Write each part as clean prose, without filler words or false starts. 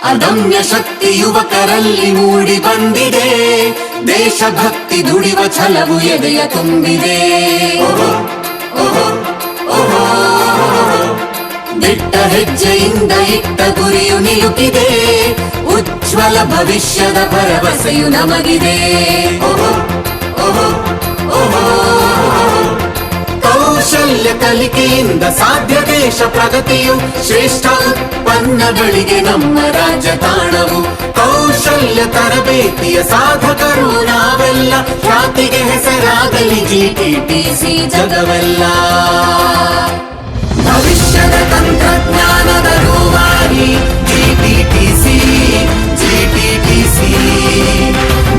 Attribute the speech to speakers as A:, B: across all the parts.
A: ಅದಮ್ಯ ಶಕ್ತಿ ಯುವಕರಲ್ಲಿ ಮೂಡಿ ಬಂದಿದೆ, ದೇಶಭಕ್ತಿ ದುಡಿವ ಛಲವು ಎದೆಯ ತುಂಬಿದೆ. ದಿಟ್ಟ ಹೆಜ್ಜೆಯಿಂದ ಇಟ್ಟ ಗುರಿಯು ನಿಲುಕಿದೆ, ಉಜ್ವಲ ಭವಿಷ್ಯದ ಭರವಸೆಯು ನಮಗಿದೆ. ಕೌಶಲ್ಯ ಕಲಿಕೆಯಿಂದ ಸಾಧ್ಯ ದೇಶ ಪ್ರಗತಿಯು, ಶ್ರೇಷ್ಠ ಉತ್ಪನ್ನಗಳಿಗೆ ನಮ್ಮ ರಾಜ್ಯ ತಾಣವು. ಕೌಶಲ್ಯ ತರಬೇತಿಯ ಸಾಧಕರು ನಾವೆಲ್ಲ, ಖ್ಯಾತಿಗೆ ಹೆಸರಾಗಲಿ GTTC ಜಗವೆಲ್ಲ. ಭವಿಷ್ಯದ ತಂತ್ರಜ್ಞಾನದ ರೂವಾರಿ GTTC, GTTC.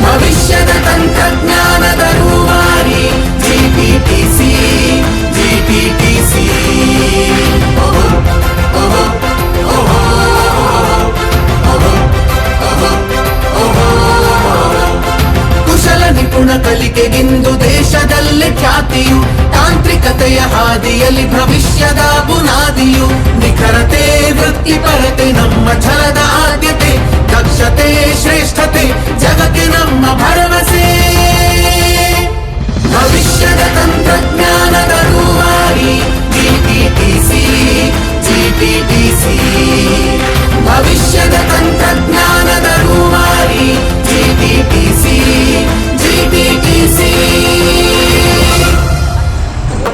A: ಭವಿಷ್ಯದ ತಂತ್ರಜ್ಞಾನದ ರೂವಾರಿ GTTC, GTTC. ಕುಶಲ ನಿಪುಣ ಕಲಿಕೆಗಿಂದು ದೇಶದಲ್ಲೇ ಖ್ಯಾತಿಯು, ತಾಂತ್ರಿಕತೆಯ ಹಾದಿಯಲ್ಲಿ ಭವಿಷ್ಯದ ಬುನಾದಿಯು. ನಿಖರತೆ ವೃತ್ತಿಪರತೆ ನಮ್ಮ ಛಲದ ಆದ್ಯತೆ, ದಕ್ಷತೆ ಶ್ರೇಷ್ಠತೆ ಜಗಕ್ಕೆ ನಮ್ಮ ಭರವಸೆ. ಭವಿಷ್ಯದ ತಂತ್ರಜ್ಞಾನದ ರೂವಾರಿ GTTC, GTTC. ಭವಿಷ್ಯದ ತಂತ್ರಜ್ಞಾನದ ರೂವಾರಿ GTTC, GTTC.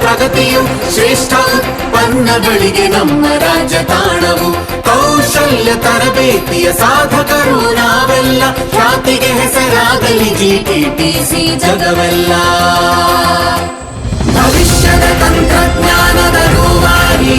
A: ಪ್ರಗತಿಯು, ಶ್ರೇಷ್ಠ ಉತ್ಪನ್ನಗಳಿಗೆ ನಮ್ಮ ರಾಜ್ಯ ತಾಣವು. ಕೌಶಲ್ಯ ತರಬೇತಿಯ ಸಾಧಕರು ನಾವೆಲ್ಲ, ಖ್ಯಾತಿಗೆ ಹೆಸರಾಗಲಿ GTTC ಜಗವೆಲ್ಲ. ಭವಿಷ್ಯದ ತಂತ್ರಜ್ಞಾನದ ರೂವಾರಿ